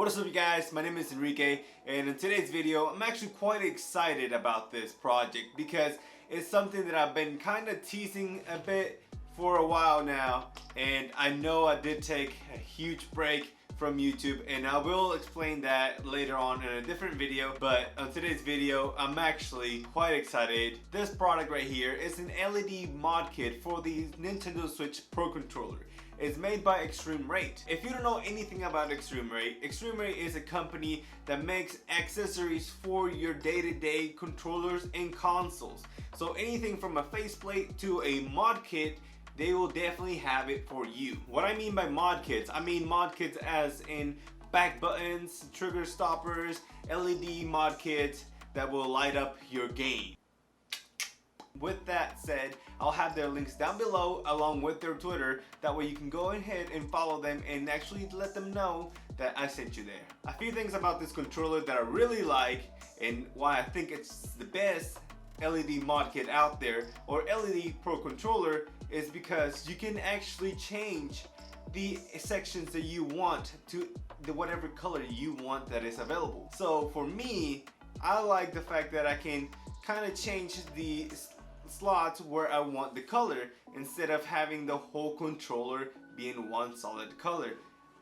What is up, you guys? My name is Enrique, and in today's video I'm actually quite excited about this project because it's something that I've been kind of teasing a bit for a while now, and I know I did take a huge break from YouTube, and I will explain that later on in a different video. But on today's video I'm actually quite excited. This product right here is an LED mod kit for the Nintendo Switch Pro Controller. It's made by eXtremeRate. If you don't know anything about eXtremeRate, eXtremeRate is a company that makes accessories for your day-to-day controllers and consoles. So anything from a faceplate to a mod kit, they will definitely have it for you. What I mean by mod kits, I mean mod kits as in back buttons, trigger stoppers, LED mod kits that will light up your game. With that said, I'll have their links down below along with their Twitter. That way you can go ahead and follow them and actually let them know that I sent you there. A few things about this controller that I really like and why I think it's the best LED mod kit out there, or LED Pro Controller, is because you can actually change the sections that you want to the whatever color you want that is available. So for me, I like the fact that I can kind of change the slots where I want the color instead of having the whole controller being one solid color,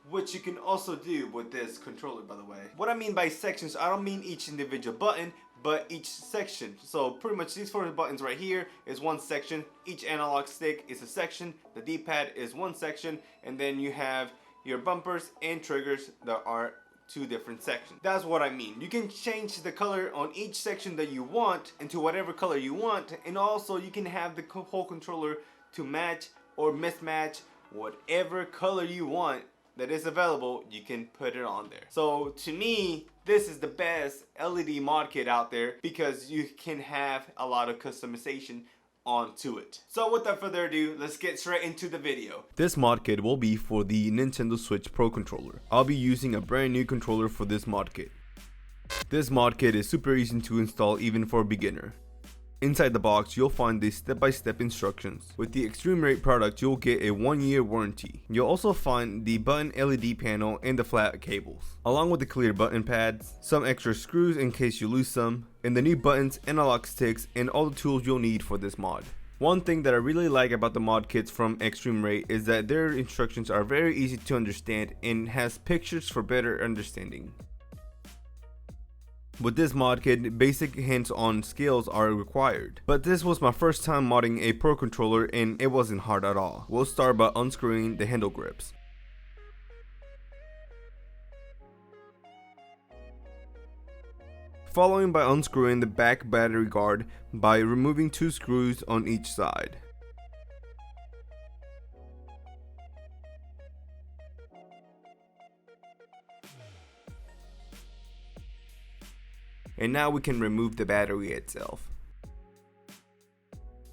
which you can also do with this controller, by the way. What I mean by sections, I don't mean each individual button, but each section. So pretty much these four buttons right here is one section, each analog stick is a section, the D-pad is one section, and then you have your bumpers and triggers that are two different sections. That's what I mean. You can change the color on each section that you want into whatever color you want, and also you can have the whole controller to match or mismatch whatever color you want that is available. You can put it on there. So to me, this is the best LED mod kit out there because you can have a lot of customization onto it. So without further ado, let's get straight into the video. This mod kit will be for the Nintendo Switch Pro Controller. I'll be using a brand new controller for this mod kit. This mod kit is super easy to install even for a beginner. Inside the box, you'll find the step-by-step instructions. With the eXtremeRate product, you'll get a 1-year warranty. You'll also find the button LED panel and the flat cables, along with the clear button pads, some extra screws in case you lose some, and the new buttons, analog sticks, and all the tools you'll need for this mod. One thing that I really like about the mod kits from eXtremeRate is that their instructions are very easy to understand and has pictures for better understanding. With this mod kit, basic hands-on skills are required, but this was my first time modding a Pro Controller and it wasn't hard at all. We'll start by unscrewing the handle grips. Following by unscrewing the back battery guard by removing 2 screws on each side. And now we can remove the battery itself.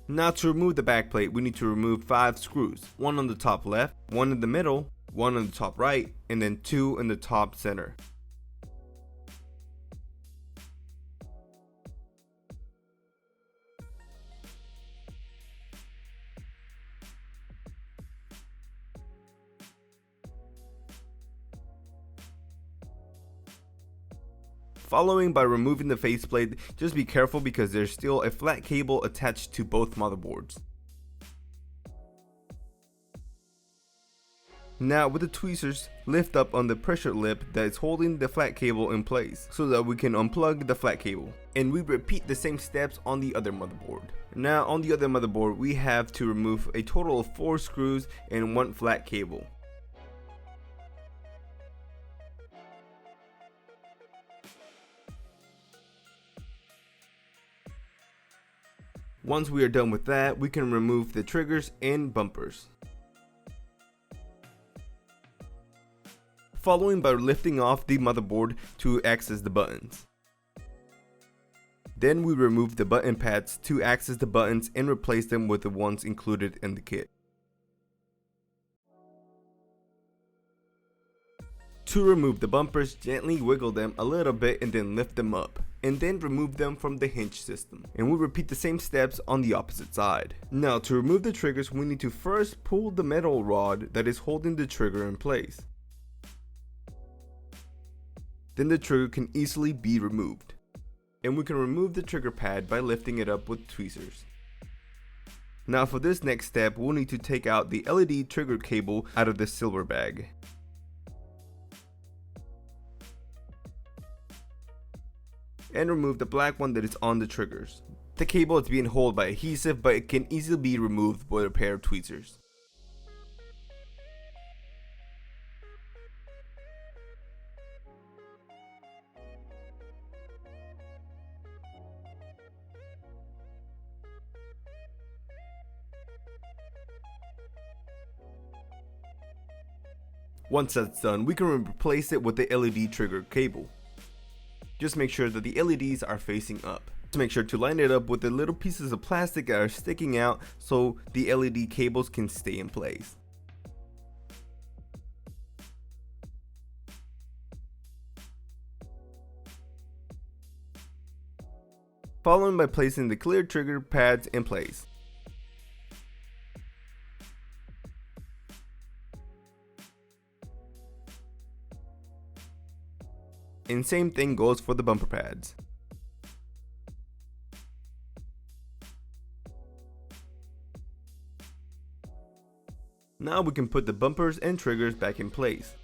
Now to remove the back plate, we need to remove 5 screws, 1 on the top left, 1 in the middle, 1 on the top right, and then 2 in the top center. Following by removing the faceplate, just be careful because there's still a flat cable attached to both motherboards. Now with the tweezers, lift up on the pressure lip that is holding the flat cable in place so that we can unplug the flat cable. And we repeat the same steps on the other motherboard. Now on the other motherboard, we have to remove a total of 4 screws and 1 flat cable. Once we are done with that, we can remove the triggers and bumpers. Following by lifting off the motherboard to access the buttons. Then we remove the button pads to access the buttons and replace them with the ones included in the kit. To remove the bumpers, gently wiggle them a little bit and then lift them up, and then remove them from the hinge system. And we'll repeat the same steps on the opposite side. Now to remove the triggers, we need to first pull the metal rod that is holding the trigger in place. then the trigger can easily be removed. And we can remove the trigger pad by lifting it up with tweezers. Now for this next step, we'll need to take out the LED trigger cable out of the silver bag. And remove the black one that is on the triggers. The cable is being held by adhesive, but it can easily be removed with a pair of tweezers. Once that's done, we can replace it with the LED trigger cable. Just make sure that the LEDs are facing up. Just make sure to line it up with the little pieces of plastic that are sticking out so the LED cables can stay in place. Following by placing the clear trigger pads in place. And same thing goes for the bumper pads. Now we can put the bumpers and triggers back in place.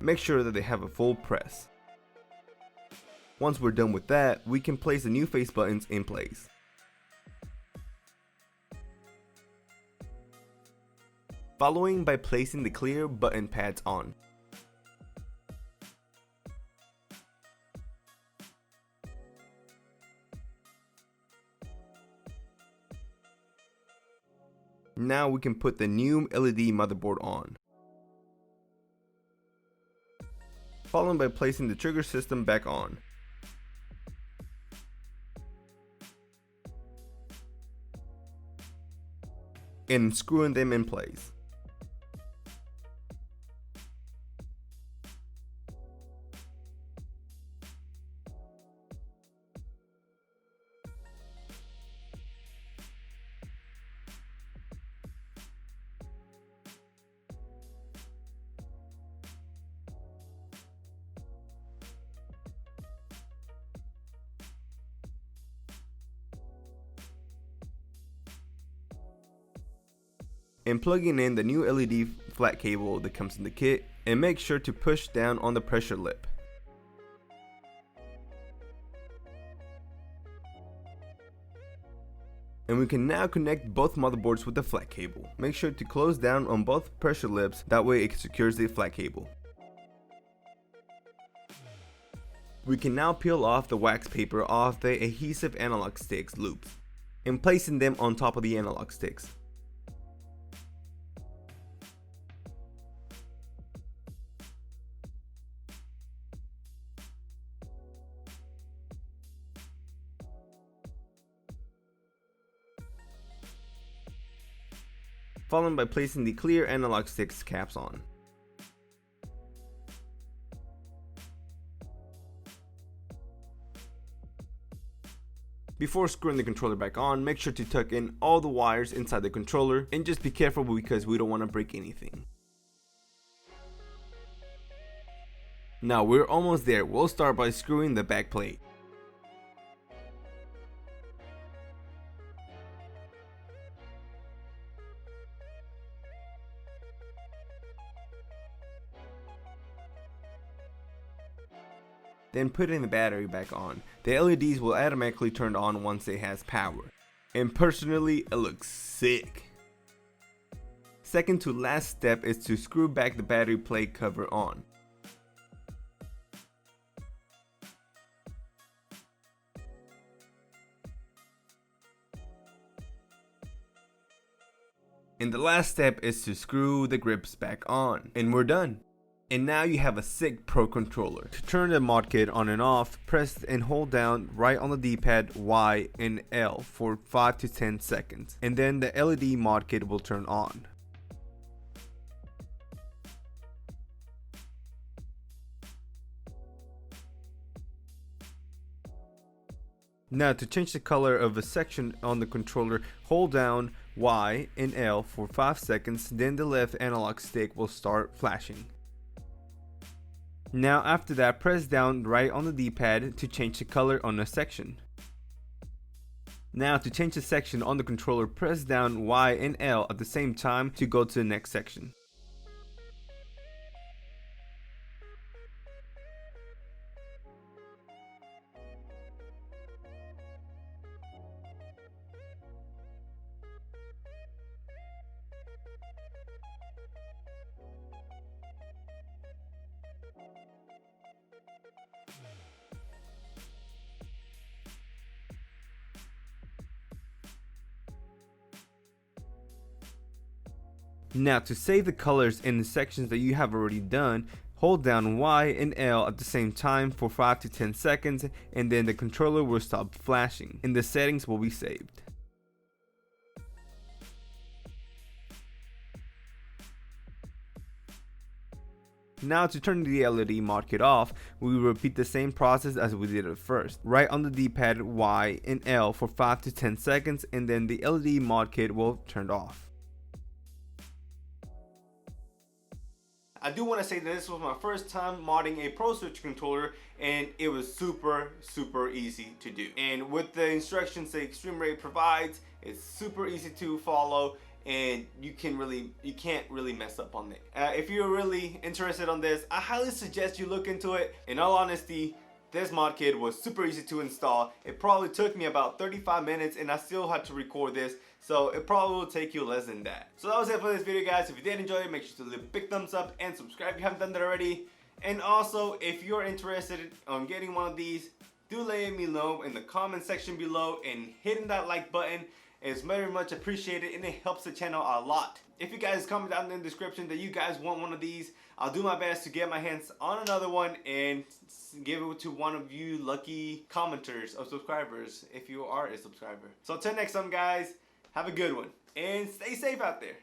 Make sure that they have a full press. Once we're done with that, we can place the new face buttons in place. Following by placing the clear button pads on. Now we can put the new LED motherboard on. Followed by placing the trigger system back on. And screwing them in place. And plugging in the new LED flat cable that comes in the kit, and make sure to push down on the pressure lip. And we can now connect both motherboards with the flat cable. Make sure to close down on both pressure lips, that way it secures the flat cable. We can now peel off the wax paper off the adhesive analog sticks loops, and placing them on top of the analog sticks. Followed by placing the clear analog sticks caps on. Before screwing the controller back on, make sure to tuck in all the wires inside the controller, and just be careful because we don't want to break anything. Now we're almost there. We'll start by screwing the back plate. Then putting the battery back on. The LEDs will automatically turn on once it has power. And personally, it looks sick. Second to last step is to screw back the battery plate cover on. And the last step is to screw the grips back on. And we're done. And now you have a sick Pro controller. To turn the mod kit on and off, press and hold down right on the D-pad Y and L for 5 to 10 seconds. And then the LED mod kit will turn on. Now to change the color of a section on the controller, hold down Y and L for 5 seconds, then the left analog stick will start flashing. Now after that, press down right on the D-pad to change the color on a section. Now to change the section on the controller, press down Y and L at the same time to go to the next section. Now to save the colors in the sections that you have already done, hold down Y and L at the same time for 5 to 10 seconds and then the controller will stop flashing and the settings will be saved. Now to turn the LED Mod Kit off, we will repeat the same process as we did at first. Right on the D-pad Y and L for 5 to 10 seconds and then the LED Mod Kit will turn off. I do want to say that this was my first time modding a Pro Switch controller and it was super easy to do. And with the instructions that eXtremeRate provides, it's super easy to follow and you can't really mess up on it. If you're really interested on this, I highly suggest you look into it. In all honesty, this mod kit was super easy to install. It probably took me about 35 minutes and I still had to record this, so it probably will take you less than that. So that was it for this video, guys. If you did enjoy it, make sure to leave a big thumbs up and subscribe if you haven't done that already. And also, if you're interested in getting one of these, do let me know in the comment section below, and hitting that like button is very much appreciated and it helps the channel a lot. If you guys comment down in the description that you guys want one of these, I'll do my best to get my hands on another one and give it to one of you lucky commenters or subscribers if you are a subscriber. So until next time, guys, have a good one and stay safe out there.